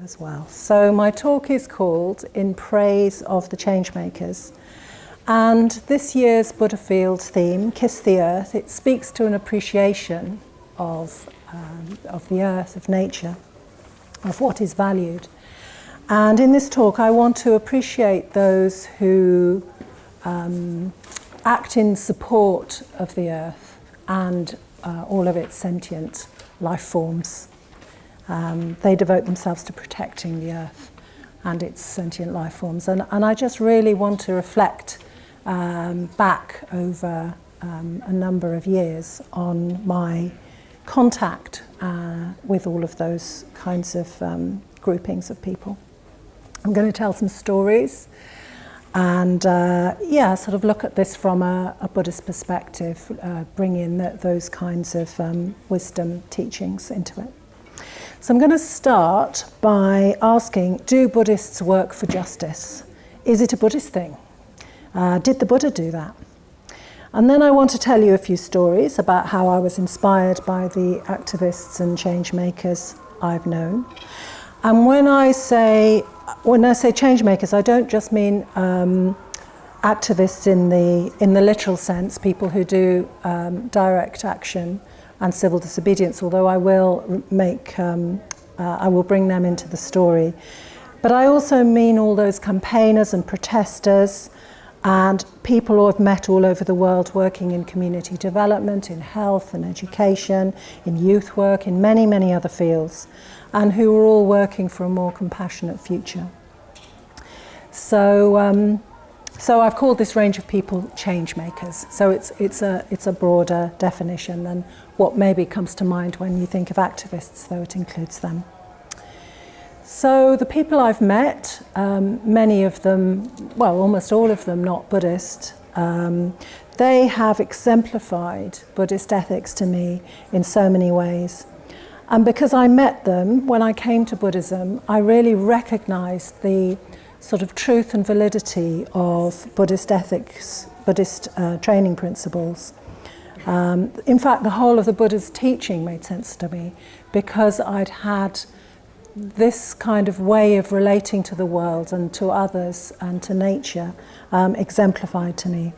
as well. So my talk is called In Praise of the Changemakers. And this year's Buddha Fields theme, Kiss the Earth, it speaks to an appreciation of the earth, of nature, of what is valued. And in this talk I want to appreciate those who act in support of the earth and all of its sentient life forms. They devote themselves to protecting the earth and its sentient life forms. And I just really want to reflect back over a number of years on my contact with all of those kinds of groupings of people. I'm going to tell some stories and sort of look at this from a Buddhist perspective, bring in those kinds of wisdom teachings into it. So I'm going to start by asking, do Buddhists work for justice? Is it a Buddhist thing? Did the Buddha do that? And then I want to tell you a few stories about how I was inspired by the activists and change makers I've known. And when I say change makers, I don't just mean activists in the literal sense, people who do direct action and civil disobedience, although I will bring them into the story. But I also mean all those campaigners and protesters and people who I've met all over the world working in community development, in health and education, in youth work, in many, many other fields, and who are all working for a more compassionate future. So I've called this range of people change makers. So it's a broader definition than what maybe comes to mind when you think of activists, though it includes them. So the people I've met, many of them, well, almost all of them not Buddhist, they have exemplified Buddhist ethics to me in so many ways. And because I met them when I came to Buddhism, I really recognized the sort of truth and validity of Buddhist ethics, Buddhist training principles. In fact, the whole of the Buddha's teaching made sense to me because I'd had this kind of way of relating to the world and to others and to nature exemplified to me.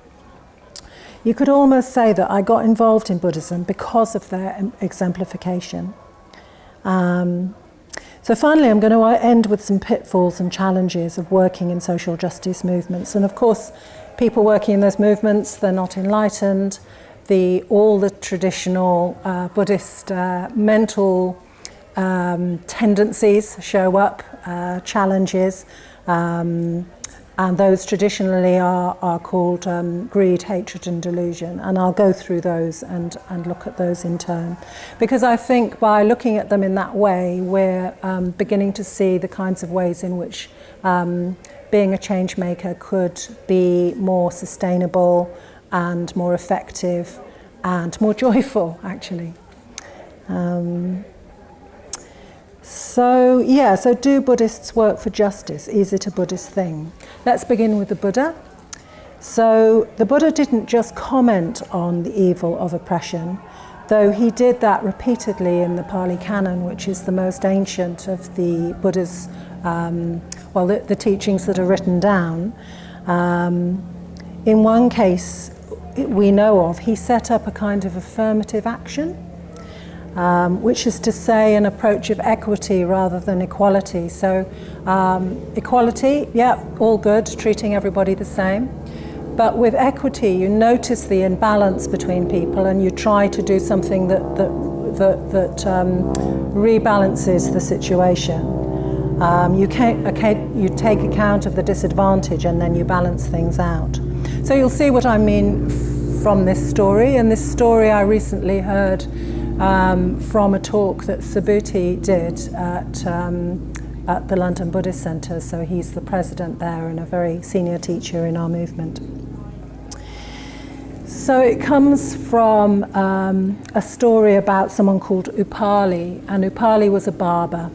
You could almost say that I got involved in Buddhism because of their exemplification. So finally, I'm going to end with some pitfalls and challenges of working in social justice movements. And of course, people working in those movements, they're not enlightened. All the traditional Buddhist mental tendencies show up, challenges, and those traditionally are called greed, hatred and delusion. And I'll go through those and look at those in turn. Because I think by looking at them in that way, we're beginning to see the kinds of ways in which being a change maker could be more sustainable and more effective and more joyful, actually. So do Buddhists work for justice? Is it a Buddhist thing? Let's begin with the Buddha. So the Buddha didn't just comment on the evil of oppression, though he did that repeatedly in the Pali Canon, which is the most ancient of the Buddha's, the teachings that are written down. In one case we know of, he set up a kind of affirmative action, which is to say an approach of equity rather than equality. So equality, all good, treating everybody the same. But with equity, you notice the imbalance between people and you try to do something that rebalances the situation. You take account of the disadvantage and then you balance things out. So you'll see what I mean from this story. And this story I recently heard from a talk that Subhuti did at the London Buddhist Centre. So he's the president there and a very senior teacher in our movement. So it comes from a story about someone called Upali, and Upali was a barber.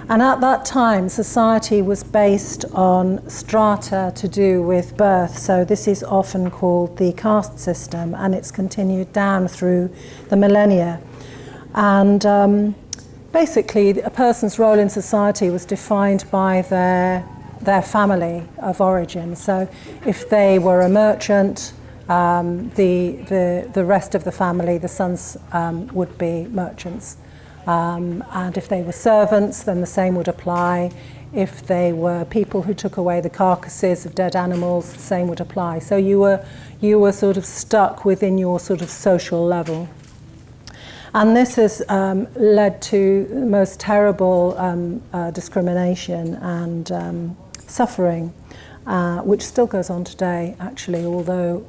And at that time, society was based on strata to do with birth. So this is often called the caste system, and it's continued down through the millennia. And basically a person's role in society was defined by their family of origin. So if they were a merchant, the rest of the family, the sons, would be merchants. And if they were servants, then the same would apply. If they were people who took away the carcasses of dead animals, the same would apply. So you were sort of stuck within your sort of social level. And this has led to the most terrible discrimination and suffering, which still goes on today, actually, although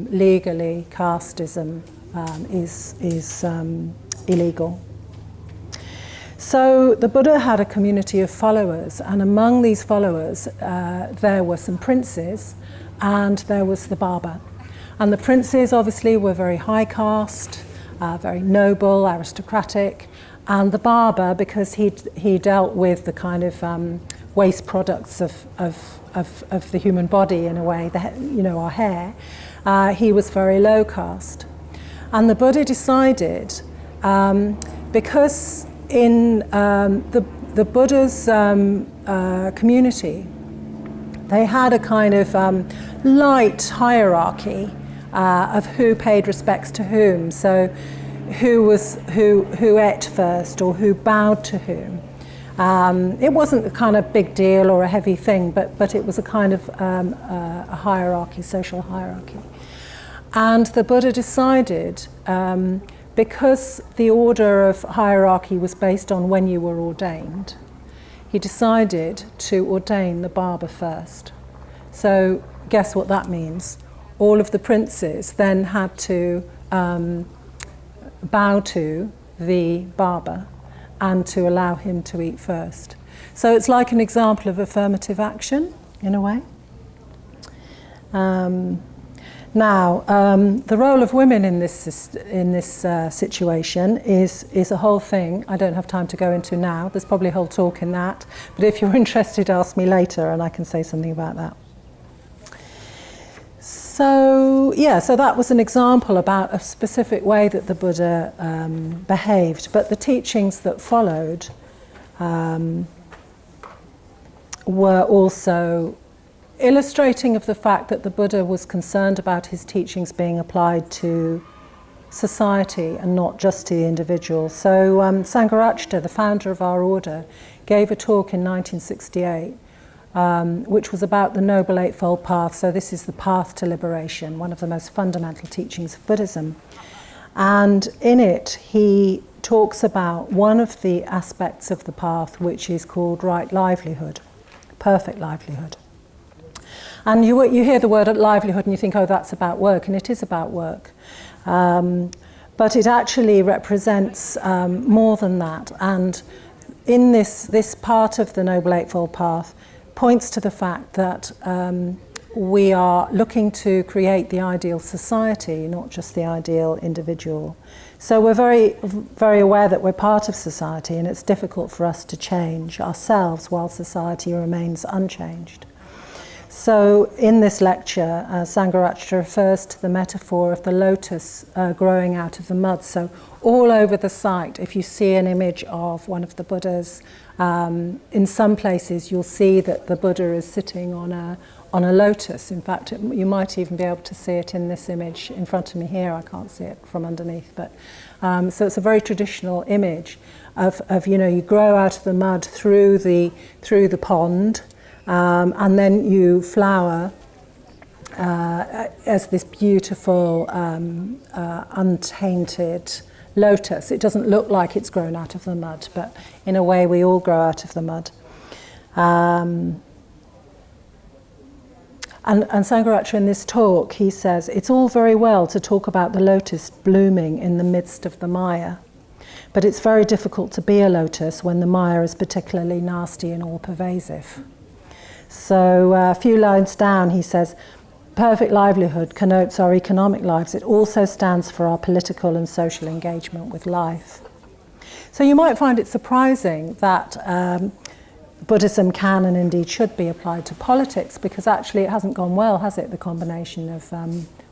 legally casteism is illegal. So the Buddha had a community of followers, and among these followers there were some princes and there was the barber. And the princes obviously were very high caste, very noble, aristocratic, and the barber, because he dealt with the kind of waste products of the human body in a way, our hair, he was very low caste. And the Buddha decided, because in the Buddha's community, they had a kind of light hierarchy of who paid respects to whom. So who ate first or who bowed to whom. It wasn't a kind of big deal or a heavy thing, but it was a kind of a hierarchy, social hierarchy. And the Buddha decided, because the order of hierarchy was based on when you were ordained, he decided to ordain the barber first. So guess what that means? All of the princes then had to bow to the barber and to allow him to eat first. So it's like an example of affirmative action, in a way. The role of women in this situation is a whole thing I don't have time to go into now. There's probably a whole talk in that, but if you're interested, ask me later and I can say something about that. So that was an example about a specific way that the Buddha behaved, but the teachings that followed were also illustrating of the fact that the Buddha was concerned about his teachings being applied to society and not just to the individual. So Sangharakshita, the founder of our order, gave a talk in 1968 which was about the Noble Eightfold Path. So this is the path to liberation, one of the most fundamental teachings of Buddhism. And in it, he talks about one of the aspects of the path, which is called right livelihood, perfect livelihood. And you hear the word livelihood and you think, oh, that's about work, and it is about work. But it actually represents more than that. And in this part of the Noble Eightfold Path points to the fact that we are looking to create the ideal society, not just the ideal individual. So we're very, very aware that we're part of society, and it's difficult for us to change ourselves while society remains unchanged. So in this lecture, Sangharakshita refers to the metaphor of the lotus growing out of the mud. So all over the site, if you see an image of one of the Buddhas, in some places you'll see that the Buddha is sitting on a lotus. In fact, you might even be able to see it in this image in front of me here. I can't see it from underneath, but so it's a very traditional image of you grow out of the mud through the pond. And then you flower as this beautiful, untainted lotus. It doesn't look like it's grown out of the mud, but in a way we all grow out of the mud. And Sangharakshita in this talk, he says, it's all very well to talk about the lotus blooming in the midst of the mire, but it's very difficult to be a lotus when the mire is particularly nasty and all-pervasive. So a few lines down he says, perfect livelihood connotes our economic lives. It also stands for our political and social engagement with life. So you might find it surprising that Buddhism can and indeed should be applied to politics, because actually it hasn't gone well, has it, the combination of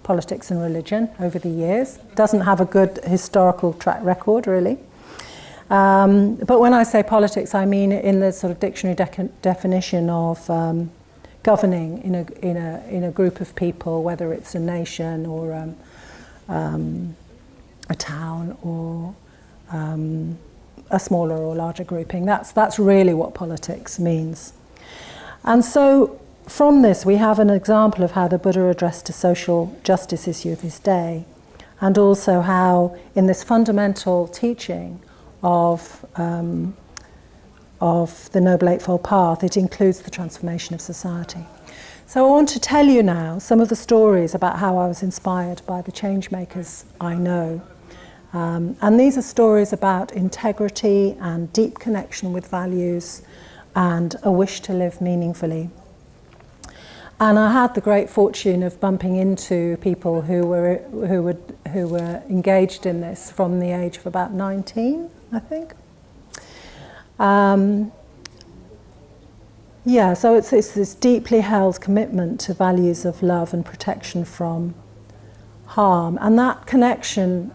politics and religion over the years. Doesn't have a good historical track record, really. But when I say politics, I mean in the sort of dictionary definition of governing in a group of people, whether it's a nation or a town or a smaller or larger grouping. That's really what politics means. And so from this we have an example of how the Buddha addressed a social justice issue of his day, and also how in this fundamental teaching of the Noble Eightfold Path, it includes the transformation of society. So I want to tell you now some of the stories about how I was inspired by the change makers I know. And these are stories about integrity and deep connection with values and a wish to live meaningfully. And I had the great fortune of bumping into people who were engaged in this from the age of about 19, I think. So it's this deeply held commitment to values of love and protection from harm, and that connection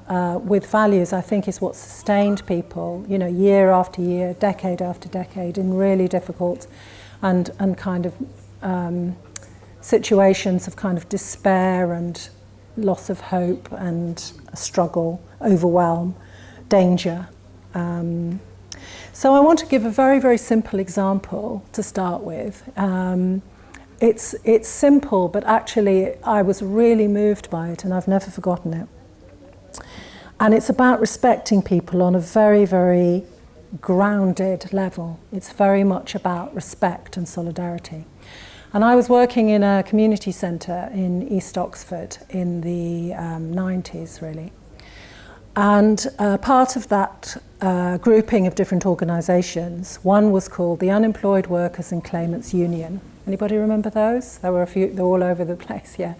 with values, I think, is what sustained people, year after year, decade after decade, in really difficult and kind of situations of kind of despair and loss of hope and struggle, overwhelm, danger. So I want to give a very, very simple example to start with. It's simple, but actually I was really moved by it, and I've never forgotten it. And it's about respecting people on a very, very grounded level. It's very much about respect and solidarity. And I was working in a community centre in East Oxford in the 90s, really. And part of that grouping of different organisations, one was called the Unemployed Workers and Claimants Union. Anybody remember those? There were a few, they're all over the place, yeah.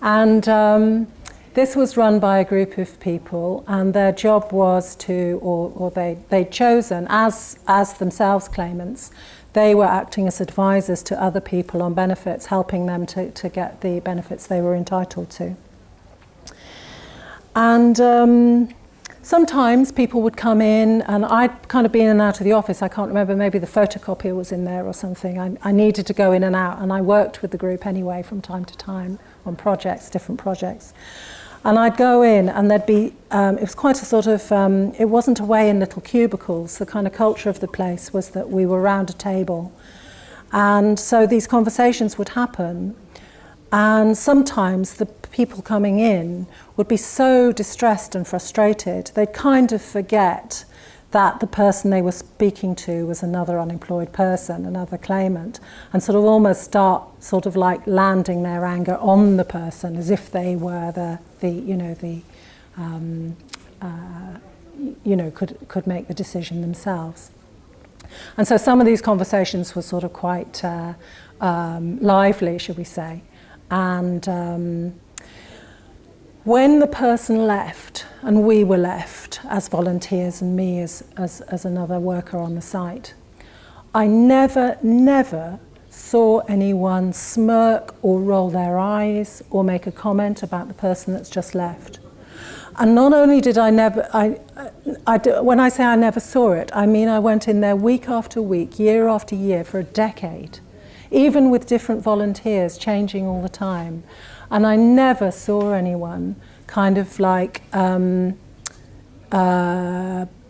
And this was run by a group of people, and their job was to, or they'd chosen as themselves claimants, they were acting as advisors to other people on benefits, helping them to get the benefits they were entitled to. And sometimes people would come in, and I'd kind of been in and out of the office. I can't remember, maybe the photocopier was in there or something. I needed to go in and out, and I worked with the group anyway from time to time on projects, different projects. And I'd go in, and there'd be, it was quite a sort of, it wasn't away in little cubicles. The kind of culture of the place was that we were around a table. And so these conversations would happen, and sometimes the people coming in would be so distressed and frustrated, they'd kind of forget that the person they were speaking to was another unemployed person, another claimant, and sort of almost start sort of like landing their anger on the person as if they were could make the decision themselves. And so some of these conversations were sort of quite lively, should we say. And when the person left, and we were left as volunteers and me as another worker on the site, I never saw anyone smirk or roll their eyes or make a comment about the person that's just left. And not only did I never, when I say I never saw it, I mean I went in there week after week, year after year for a decade, even with different volunteers changing all the time. And I never saw anyone kind of like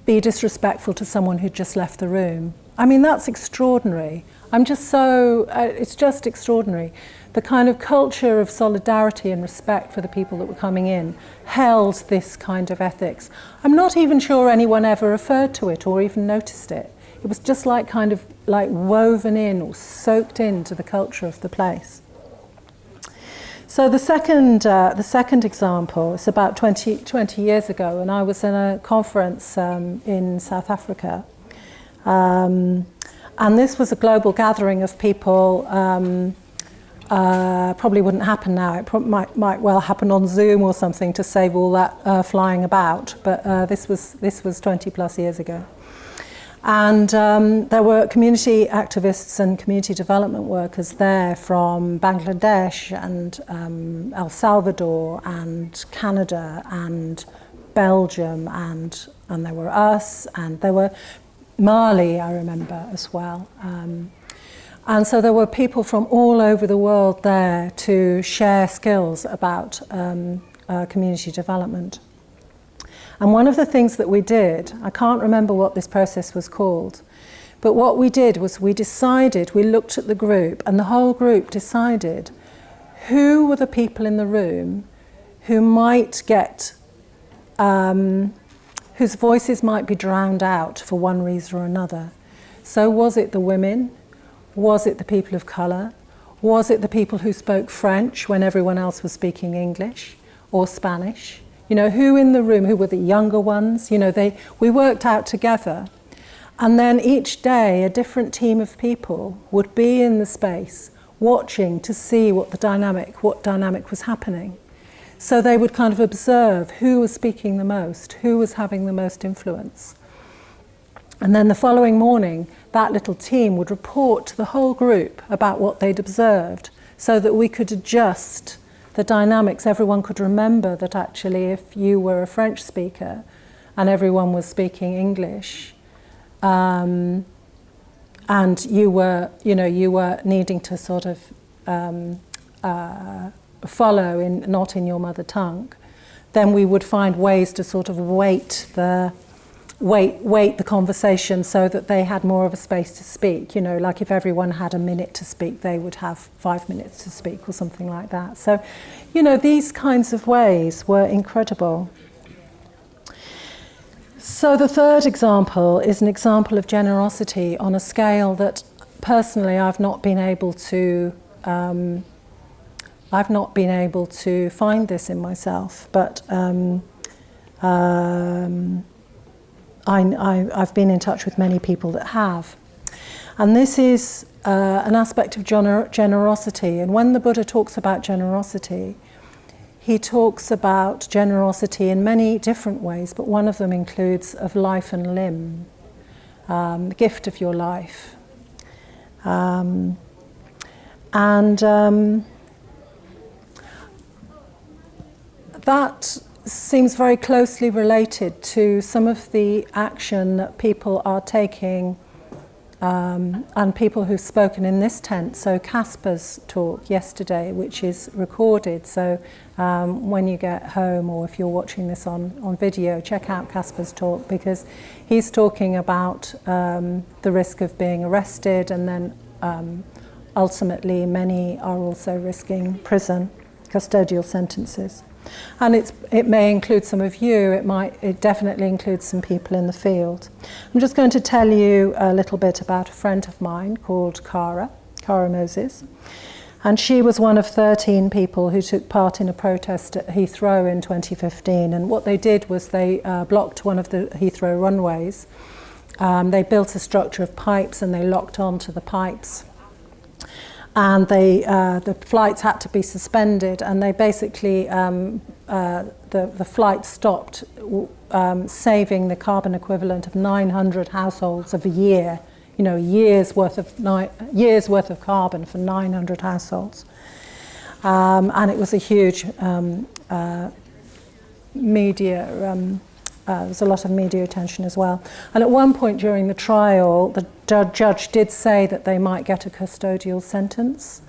be disrespectful to someone who'd just left the room. I mean, that's extraordinary. I'm just so, it's just extraordinary. The kind of culture of solidarity and respect for the people that were coming in held this kind of ethics. I'm not even sure anyone ever referred to it or even noticed it. It was just like kind of like woven in or soaked into the culture of the place. So the second example is about 20 years ago, and I was in a conference in South Africa. And this was a global gathering of people. Probably wouldn't happen now. It might well happen on Zoom or something to save all that flying about. But this was 20 plus years ago. And there were community activists and community development workers there from Bangladesh and El Salvador and Canada and Belgium, and there were us, and there were Mali, I remember, as well. And so there were people from all over the world there to share skills about community development. And one of the things that we did, I can't remember what this process was called, but what we did was we looked at the group, and the whole group decided who were the people in the room who might get, whose voices might be drowned out for one reason or another. So was it the women? Was it the people of colour? Was it the people who spoke French when everyone else was speaking English or Spanish? You know, who in the room, who were the younger ones? You know, we worked out together. And then each day a different team of people would be in the space watching to see what dynamic was happening. So they would kind of observe who was speaking the most, who was having the most influence. And then the following morning, that little team would report to the whole group about what they'd observed, so that we could adjust the dynamics. Everyone could remember that actually if you were a French speaker and everyone was speaking English, and you were needing to sort of follow not in your mother tongue, then we would find ways to sort of weight the conversation so that they had more of a space to speak. You know, like if everyone had a minute to speak, they would have 5 minutes to speak or something like that. So, you know, these kinds of ways were incredible. So the third example is an example of generosity on a scale that personally I've not been able to find this in myself, but I've been in touch with many people that have. And this is an aspect of generosity. And when the Buddha talks about generosity, he talks about generosity in many different ways, but one of them includes of life and limb, the gift of your life. That seems very closely related to some of the action that people are taking, and people who've spoken in this tent. So Casper's talk yesterday, which is recorded, so when you get home or if you're watching this on video, check out Casper's talk, because he's talking about the risk of being arrested, and then ultimately many are also risking prison, custodial sentences. And it may include some of you, it definitely includes some people in the field. I'm just going to tell you a little bit about a friend of mine called Cara Moses. And she was one of 13 people who took part in a protest at Heathrow in 2015. And what they did was they blocked one of the Heathrow runways. They built a structure of pipes and they locked onto the pipes. And the flights had to be suspended, and they basically, the flight stopped, saving the carbon equivalent of 900 households of a year, you know, years worth of carbon for 900 households. And it was a huge media, there was a lot of media attention as well. And at one point during the trial, the judge did say that they might get a custodial sentence.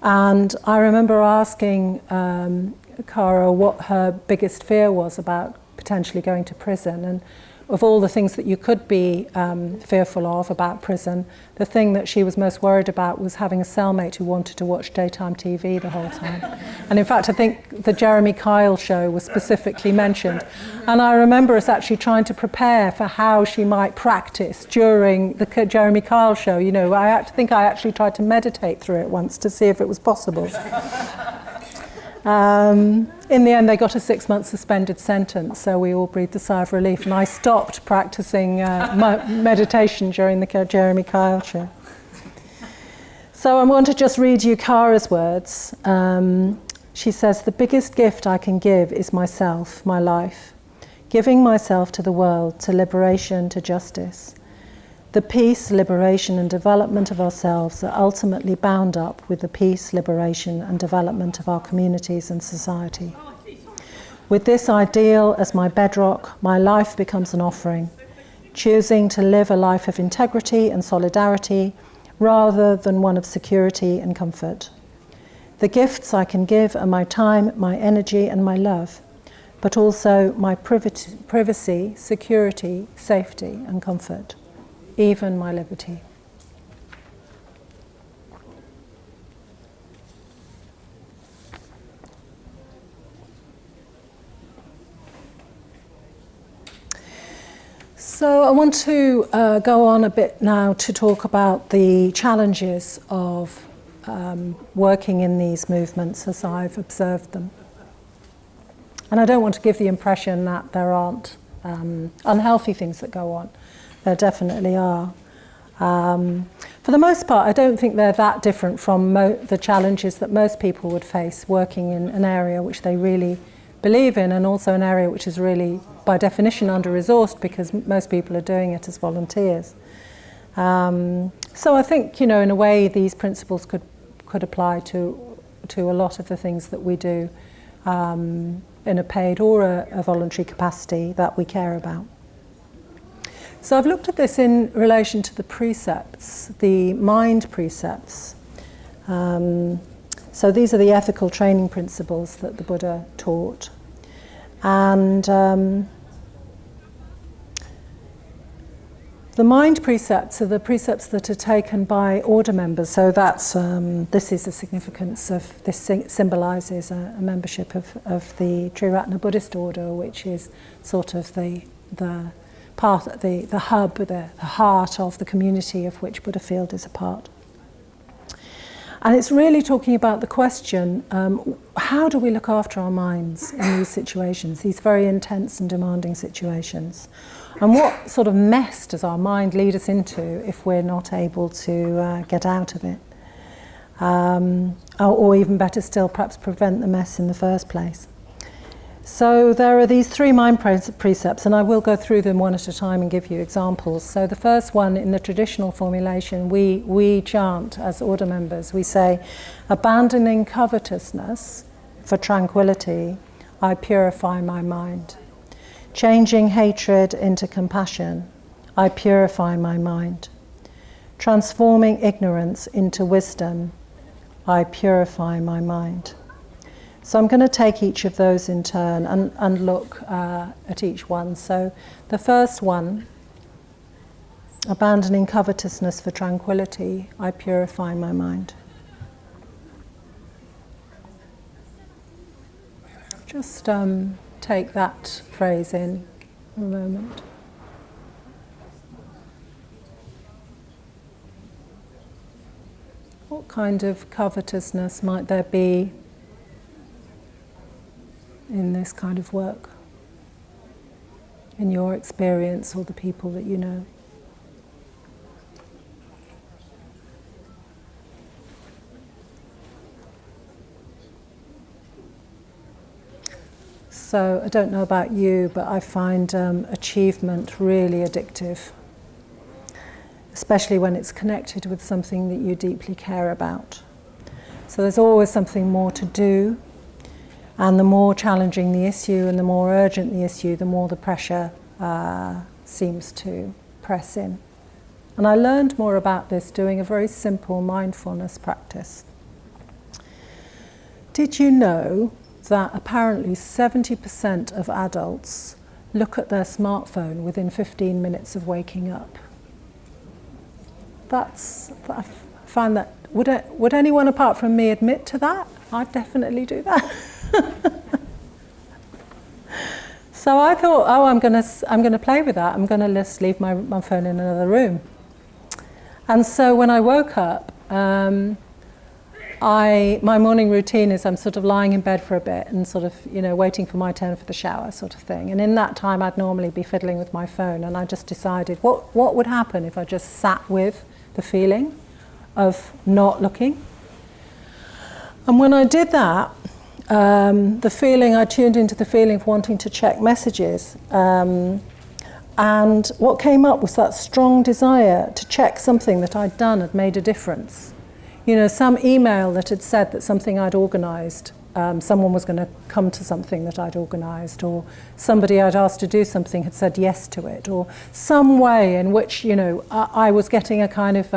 And I remember asking Cara what her biggest fear was about potentially going to prison. And of all the things that you could be fearful of about prison, the thing that she was most worried about was having a cellmate who wanted to watch daytime TV the whole time. And in fact, I think the Jeremy Kyle show was specifically mentioned. And I remember us actually trying to prepare for how she might practice during the Jeremy Kyle show. You know, I think I actually tried to meditate through it once to see if it was possible. In the end, they got a 6-month suspended sentence, so we all breathed a sigh of relief, and I stopped practicing meditation during the Jeremy Kyle show. So I want to just read you Cara's words. She says, "The biggest gift I can give is myself, my life, giving myself to the world, to liberation, to justice. The peace, liberation, and development of ourselves are ultimately bound up with the peace, liberation, and development of our communities and society. With this ideal as my bedrock, my life becomes an offering, choosing to live a life of integrity and solidarity rather than one of security and comfort. The gifts I can give are my time, my energy and my love, but also my privacy, security, safety and comfort, even my liberty. So I want to go on a bit now to talk about the challenges of working in these movements as I've observed them. And I don't want to give the impression that there aren't unhealthy things that go on. There definitely are. For the most part, I don't think they're that different from the challenges that most people would face working in an area which they really believe in, and also an area which is really, by definition, under-resourced because most people are doing it as volunteers. So I think, in a way, these principles could apply to a lot of the things that we do in a paid or a voluntary capacity that we care about. So I've looked at this in relation to the precepts, the mind precepts. So these are the ethical training principles that the Buddha taught. And the mind precepts are the precepts that are taken by order members. So that's this is the significance of this. Symbolises a membership of the Triratna Buddhist order, which is sort of the part, the hub, the heart of the community of which Buddha Field is a part. And it's really talking about the question, how do we look after our minds in these situations, these very intense and demanding situations? And what sort of mess does our mind lead us into if we're not able to get out of it? Or even better still, perhaps prevent the mess in the first place. So there are these 3 mind precepts, and I will go through them one at a time and give you examples. So the first one, in the traditional formulation, we chant as order members. We say, abandoning covetousness for tranquility, I purify my mind. Changing hatred into compassion, I purify my mind. Transforming ignorance into wisdom, I purify my mind. So I'm going to take each of those in turn and look at each one. So the first one, abandoning covetousness for tranquility, I purify my mind. Just take that phrase in for a moment. What kind of covetousness might there be in this kind of work, in your experience or the people that you know? So I don't know about you, but I find achievement really addictive, especially when it's connected with something that you deeply care about. So there's always something more to do. And the more challenging the issue and the more urgent the issue, the more the pressure seems to press in. And I learned more about this doing a very simple mindfulness practice. Did you know that apparently 70% of adults look at their smartphone within 15 minutes of waking up? I find that, would anyone apart from me admit to that? I'd definitely do that. So I thought, I'm going to play with that. I'm going to just leave my phone in another room. And so when I woke up, my morning routine is I'm sort of lying in bed for a bit and sort of, waiting for my turn for the shower sort of thing. And in that time, I'd normally be fiddling with my phone. And I just decided, what would happen if I just sat with the feeling of not looking? And when I did that, I tuned into the feeling of wanting to check messages. And what came up was that strong desire to check something that I'd done had made a difference. Some email that had said that something I'd organised someone was going to come to something that I'd organised, or somebody I'd asked to do something had said yes to it, or some way in which, I was getting a kind of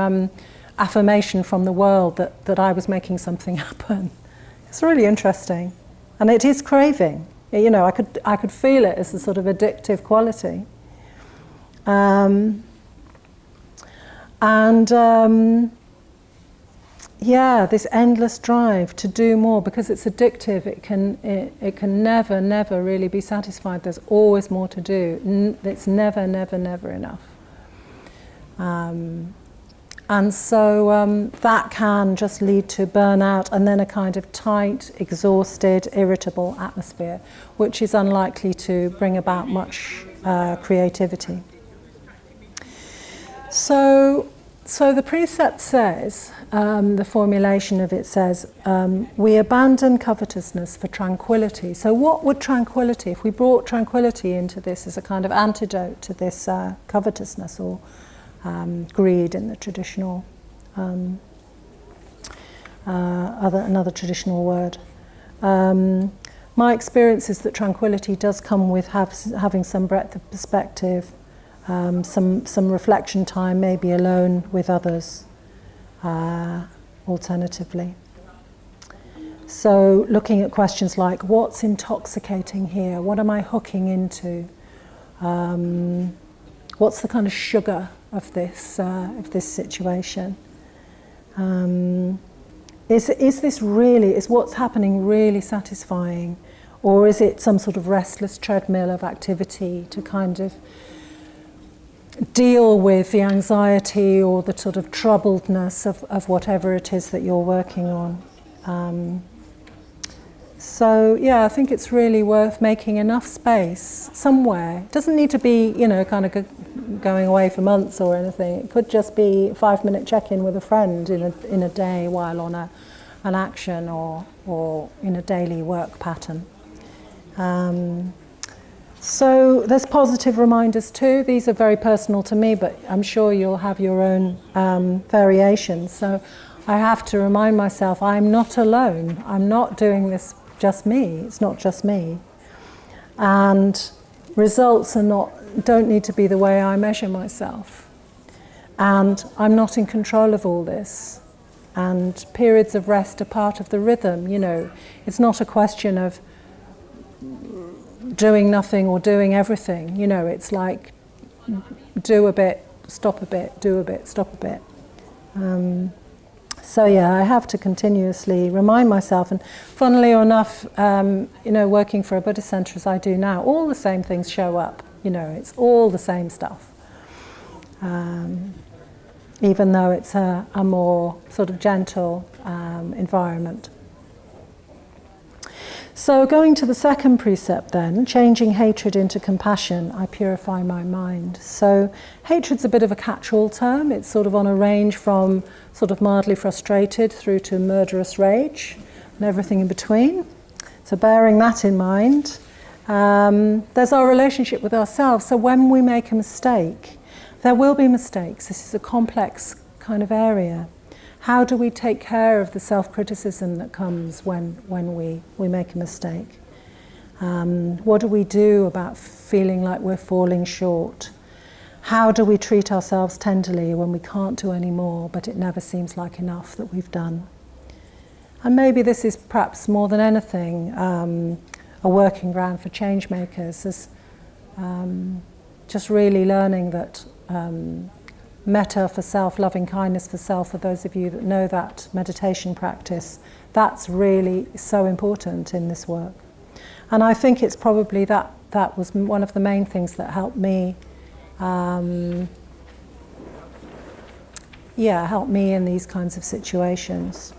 affirmation from the world that I was making something happen. It's really interesting. And it is craving. I could feel it as a sort of addictive quality. This endless drive to do more, because it's addictive. It can never really be satisfied. There's always more to do. It's never enough. And so that can just lead to burnout, and then a kind of tight, exhausted, irritable atmosphere, which is unlikely to bring about much creativity. So the precept says, the formulation of it says, we abandon covetousness for tranquility. So what would tranquility, if we brought tranquility into this as a kind of antidote to this covetousness or greed in the traditional, another traditional word. My experience is that tranquility does come with having some breadth of perspective, some reflection time, maybe alone with others, alternatively. So looking at questions like, what's intoxicating here? What am I hooking into? What's the kind of sugar of this situation? Is this really, is what's happening really satisfying? Or is it some sort of restless treadmill of activity to kind of deal with the anxiety or the sort of troubledness of whatever it is that you're working on? I think it's really worth making enough space somewhere. It doesn't need to be, kind of going away for months or anything. It could just be a 5-minute check-in with a friend in a day while on an action or in a daily work pattern. So there's positive reminders too. These are very personal to me, but I'm sure you'll have your own variations. So I have to remind myself, I'm not alone. I'm not doing this just me. It's not just me. And results don't need to be the way I measure myself. And I'm not in control of all this. And periods of rest are part of the rhythm, It's not a question of doing nothing or doing everything, It's like do a bit, stop a bit, do a bit, stop a bit. I have to continuously remind myself, and funnily enough, working for a Buddhist centre as I do now, all the same things show up, it's all the same stuff. Even though it's a more sort of gentle environment. So going to the second precept then, changing hatred into compassion, I purify my mind. So hatred's a bit of a catch-all term. It's sort of on a range from sort of mildly frustrated through to murderous rage and everything in between. So bearing that in mind, there's our relationship with ourselves. So when we make a mistake, there will be mistakes. This is a complex kind of area. How do we take care of the self-criticism that comes when we make a mistake? What do we do about feeling like we're falling short? How do we treat ourselves tenderly when we can't do any more, but it never seems like enough that we've done? And maybe this is perhaps more than anything a working ground for change makers, as just really learning that metta for self, loving kindness for self, for those of you that know that meditation practice, that's really so important in this work. And I think it's probably that was one of the main things that helped me help me in these kinds of situations.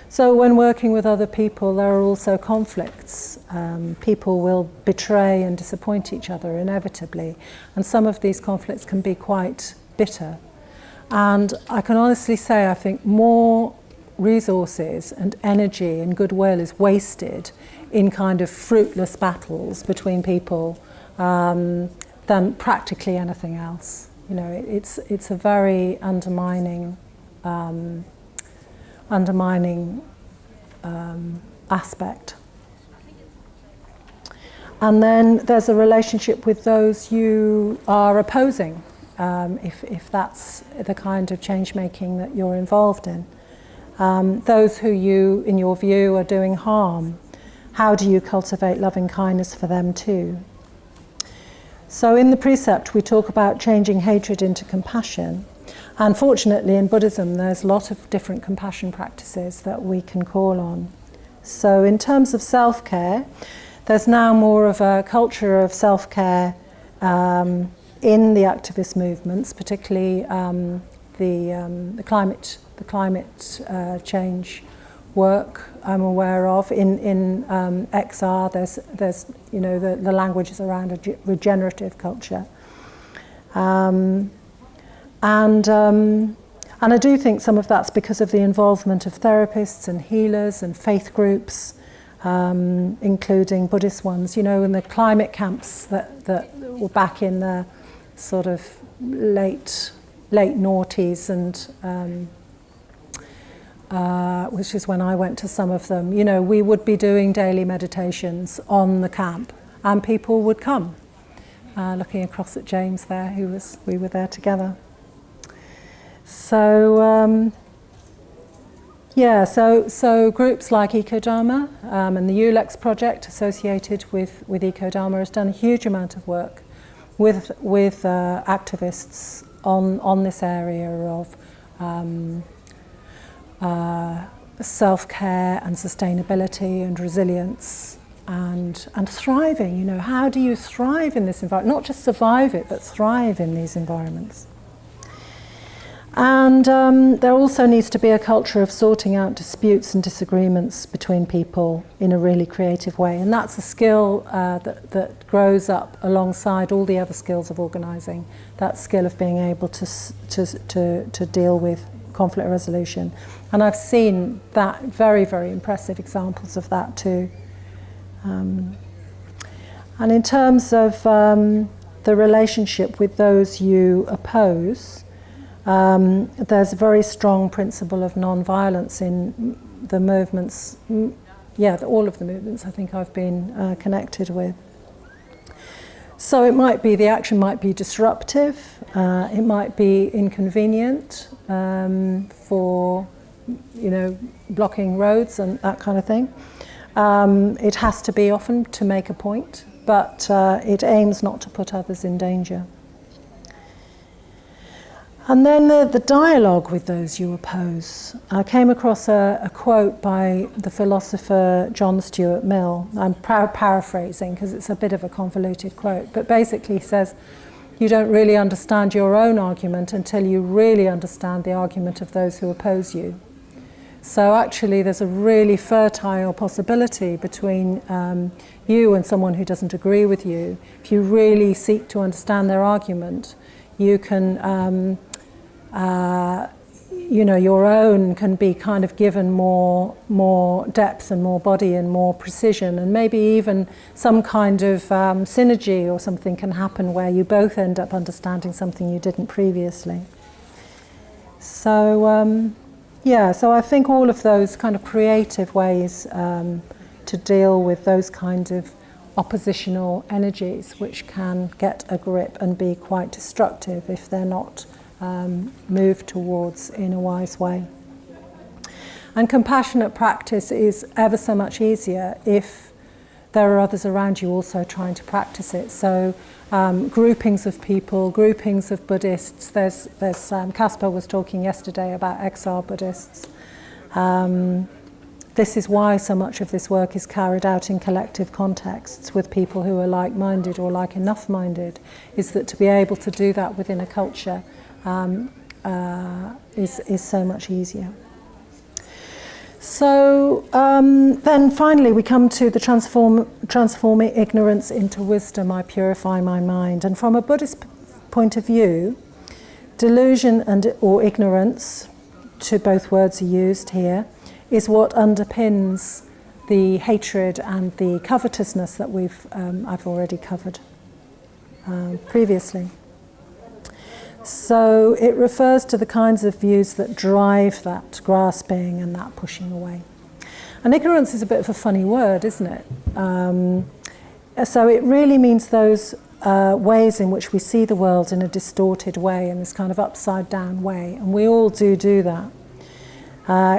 So when working with other people, there are also conflicts. People will betray and disappoint each other inevitably, and some of these conflicts can be quite bitter. And I can honestly say I think more resources and energy and goodwill is wasted in kind of fruitless battles between people than practically anything else. It's a very undermining aspect. And then there's a relationship with those you are opposing, if that's the kind of change making that you're involved in. Those who you, in your view, are doing harm. How do you cultivate loving kindness for them too? So in the precept we talk about changing hatred into compassion. And fortunately in Buddhism there's a lot of different compassion practices that we can call on. So in terms of self-care, there's now more of a culture of self-care in the activist movements, particularly the climate change work I'm aware of. In XR, there's the language is around a regenerative culture, and I do think some of that's because of the involvement of therapists and healers and faith groups. Including Buddhist ones, in the climate camps that were back in the sort of late noughties, and which is when I went to some of them. We would be doing daily meditations on the camp, and people would come. Looking across at James there, we were there together. So. So groups like Eco-Dharma and the ULEX project associated with Eco-Dharma has done a huge amount of work with activists on this area of self-care and sustainability and resilience and thriving. How do you thrive in this environment? Not just survive it, but thrive in these environments. And there also needs to be a culture of sorting out disputes and disagreements between people in a really creative way. And that's a skill that grows up alongside all the other skills of organising. That skill of being able to deal with conflict resolution. And I've seen that very, very impressive examples of that too. And in terms of the relationship with those you oppose, there's a very strong principle of non-violence in the movements, all of the movements I think I've been connected with. So it might be, the action might be disruptive, it might be inconvenient for, blocking roads and that kind of thing. It has to be often to make a point, but it aims not to put others in danger. And then the dialogue with those you oppose. I came across a quote by the philosopher John Stuart Mill. I'm paraphrasing because it's a bit of a convoluted quote, but basically he says, you don't really understand your own argument until you really understand the argument of those who oppose you. So actually there's a really fertile possibility between you and someone who doesn't agree with you. If you really seek to understand their argument, you can your own can be kind of given more depth and more body and more precision, and maybe even some kind of synergy or something can happen where you both end up understanding something you didn't previously. So so I think all of those kind of creative ways to deal with those kind of oppositional energies which can get a grip and be quite destructive if they're not moved towards in a wise way. And compassionate practice is ever so much easier if there are others around you also trying to practice it. So groupings of people, groupings of Buddhists. There's Caspar was talking yesterday about XR Buddhists. This is why so much of this work is carried out in collective contexts with people who are like-minded or like enough-minded, is that to be able to do that within a culture is so much easier. So then finally we come to the transforming ignorance into wisdom, I purify my mind. And from a Buddhist point of view, delusion or ignorance, to both words are used here, is what underpins the hatred and the covetousness that I've already covered previously. So it refers to the kinds of views that drive that grasping and that pushing away. And ignorance is a bit of a funny word, isn't it? So it really means those ways in which we see the world in a distorted way, in this kind of upside down way. And we all do that.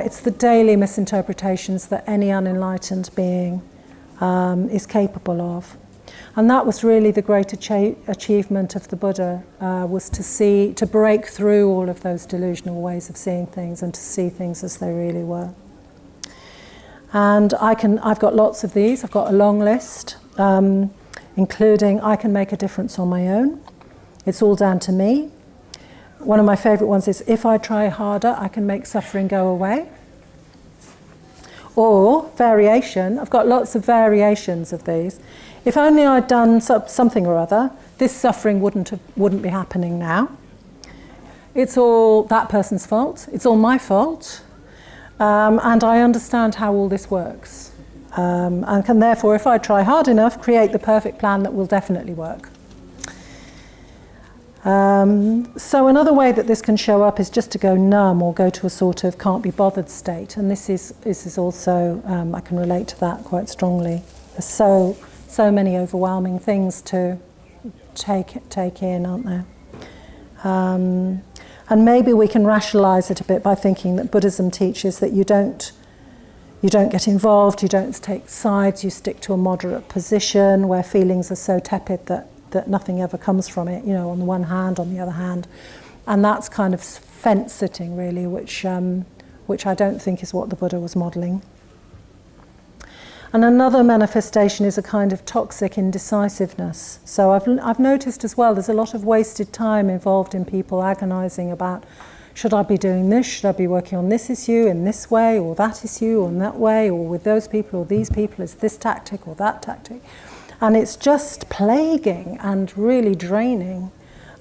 It's the daily misinterpretations that any unenlightened being is capable of. And that was really the great achievement of the Buddha, was to break through all of those delusional ways of seeing things and to see things as they really were. And I've got lots of these. I've got a long list, including I can make a difference on my own. It's all down to me. One of my favourite ones is, if I try harder, I can make suffering go away. Or variation, I've got lots of variations of these. If only I'd done something or other, this suffering wouldn't be happening now. It's all that person's fault. It's all my fault. And I understand how all this works. And can therefore, if I try hard enough, create the perfect plan that will definitely work. So another way that this can show up is just to go numb or go to a sort of can't be bothered state. And this is also, I can relate to that quite strongly. There's so many overwhelming things to take in, aren't there? And maybe we can rationalize it a bit by thinking that Buddhism teaches that you don't get involved, you don't take sides, you stick to a moderate position where feelings are so tepid that nothing ever comes from it, on the one hand, on the other hand. And that's kind of fence sitting, really, which I don't think is what the Buddha was modelling. And another manifestation is a kind of toxic indecisiveness. So I've noticed as well, there's a lot of wasted time involved in people agonising about, should I be doing this? Should I be working on this issue in this way, or that issue, or in that way, or with those people, or these people? Is this tactic or that tactic? And it's just plaguing and really draining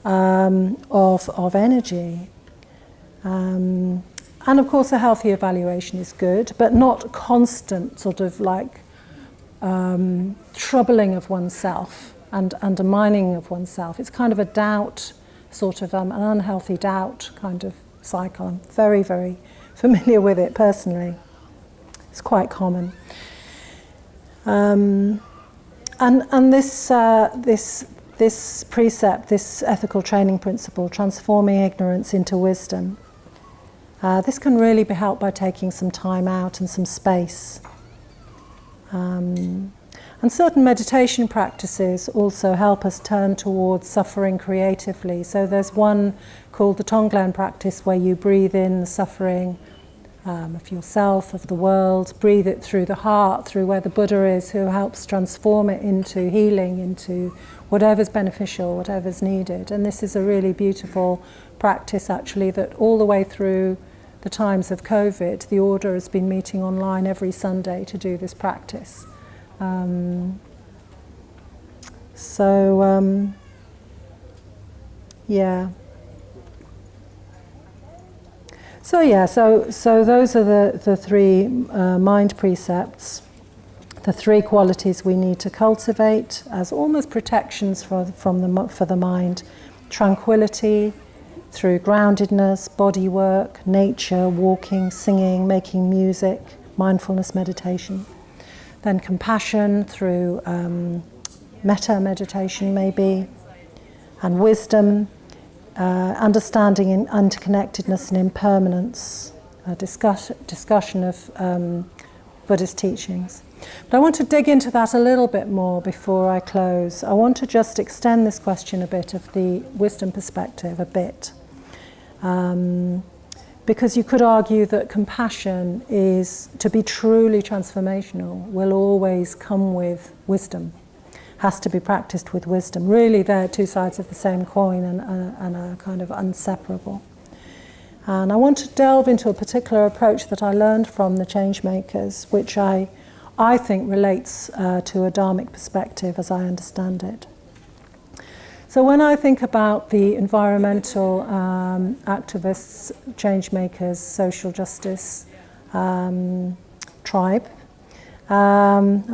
of energy. And of course, a healthy evaluation is good, but not constant sort of like troubling of oneself and undermining of oneself. It's kind of a doubt, sort of an unhealthy doubt kind of cycle. I'm very, very familiar with it personally. It's quite common. And this precept, this ethical training principle, transforming ignorance into wisdom, this can really be helped by taking some time out and some space. And certain meditation practices also help us turn towards suffering creatively. So there's one called the Tonglen Practice, where you breathe in the suffering of yourself, of the world, breathe it through the heart, through where the Buddha is, who helps transform it into healing, into whatever's beneficial, whatever's needed. And this is a really beautiful practice, actually, that all the way through the times of COVID, the Order has been meeting online every Sunday to do this practice. So those are the three mind precepts, the three qualities we need to cultivate as almost protections for the mind: tranquility through groundedness, body work, nature, walking, singing, making music, mindfulness meditation. Then compassion through metta meditation, maybe, and wisdom. Understanding in interconnectedness and impermanence, a discussion of Buddhist teachings. But I want to dig into that a little bit more before I close. I want to just extend this question a bit of the wisdom perspective a bit. Because you could argue that compassion is, to be truly transformational, will always come with wisdom. Has to be practiced with wisdom. Really, they're two sides of the same coin and are kind of inseparable. And I want to delve into a particular approach that I learned from the Changemakers, which I think relates to a Dharmic perspective as I understand it. So when I think about the environmental activists, Changemakers, social justice tribe,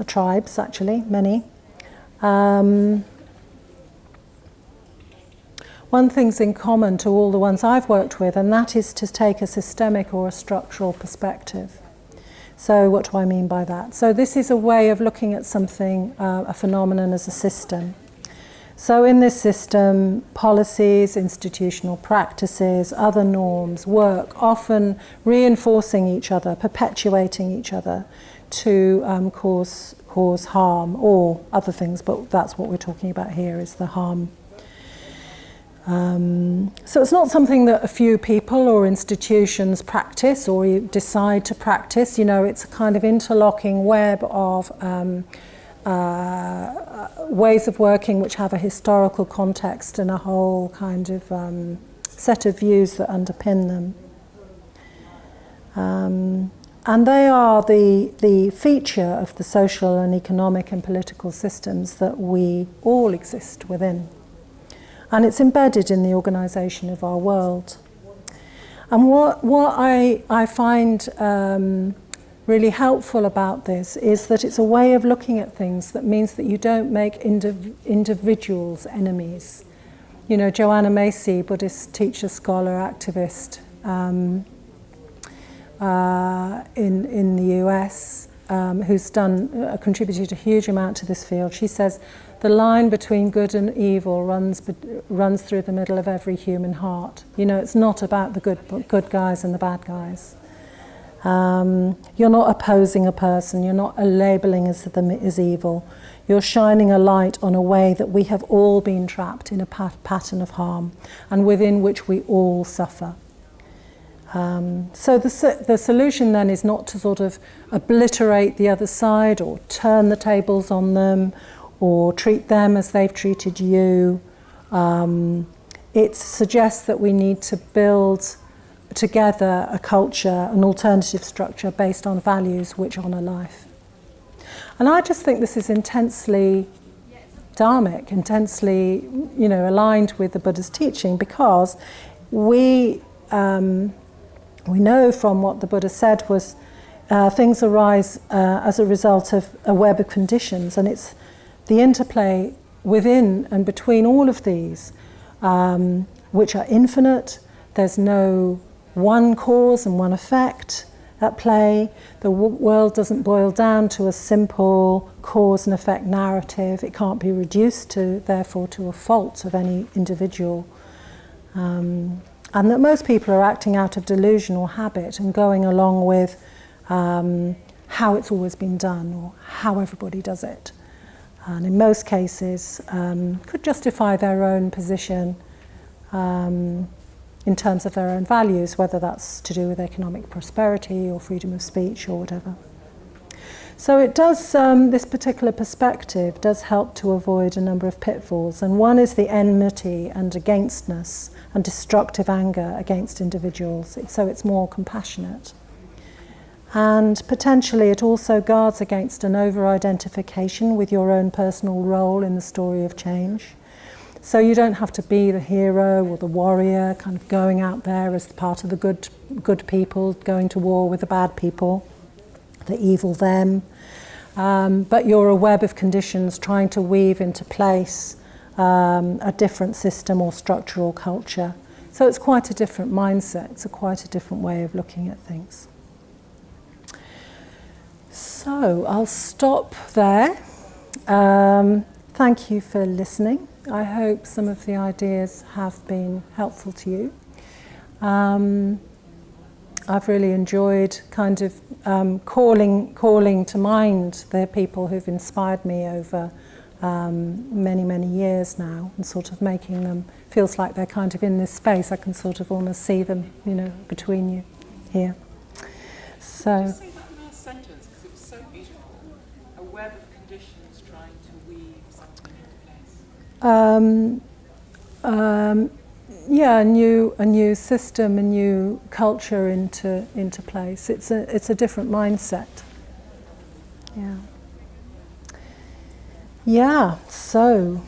tribes actually, many, one thing's in common to all the ones I've worked with, and that is to take a systemic or a structural perspective. So what do I mean by that? So this is a way of looking at something, a phenomenon, as a system. So in this system, policies, institutional practices, other norms work, often reinforcing each other, perpetuating each other to cause harm or other things, but that's what we're talking about here, is the harm. So it's not something that a few people or institutions practice or you decide to practice. You know, it's a kind of interlocking web of ways of working which have a historical context and a whole kind of set of views that underpin them. And they are the feature of the social and economic and political systems that we all exist within. And it's embedded in the organisation of our world. And what I find really helpful about this is that it's a way of looking at things that means that you don't make individuals enemies. You know, Joanna Macy, Buddhist teacher, scholar, activist in the US, who's contributed a huge amount to this field, she says, the line between good and evil runs through the middle of every human heart. You know, it's not about the good guys and the bad guys. You're not opposing a person. You're not labelling them as evil. You're shining a light on a way that we have all been trapped in a pattern of harm, and within which we all suffer. So the solution then is not to sort of obliterate the other side or turn the tables on them or treat them as they've treated you. It suggests that we need to build together a culture, an alternative structure based on values which honour life. And I just think this is intensely dharmic, intensely, you know, aligned with the Buddha's teaching, because we know from what the Buddha said was things arise as a result of a web of conditions, and it's the interplay within and between all of these, which are infinite. There's no one cause and one effect at play. The world doesn't boil down to a simple cause and effect narrative. It can't be reduced therefore to a fault of any individual. And that most people are acting out of delusion or habit and going along with how it's always been done or how everybody does it. And in most cases could justify their own position in terms of their own values, whether that's to do with economic prosperity or freedom of speech or whatever. So it does, this particular perspective does help to avoid a number of pitfalls, and one is the enmity and againstness and destructive anger against individuals, so it's more compassionate. And potentially it also guards against an over-identification with your own personal role in the story of change. So you don't have to be the hero or the warrior, kind of going out there as part of the good people, going to war with the bad people, the evil them. But you're a web of conditions trying to weave into place a different system or structural culture. So it's quite a different mindset. It's quite a different way of looking at things. So I'll stop there. Thank you for listening. I hope some of the ideas have been helpful to you. I've really enjoyed kind of calling to mind the people who've inspired me over many years now, and sort of making them, feels like they're kind of in this space. I can sort of almost see them, you know, between you here. So. Say that last sentence, because it was so beautiful. A web of conditions trying to weave something into place. Yeah, a new system, a new culture into place. It's a different mindset. Yeah. Yeah. So.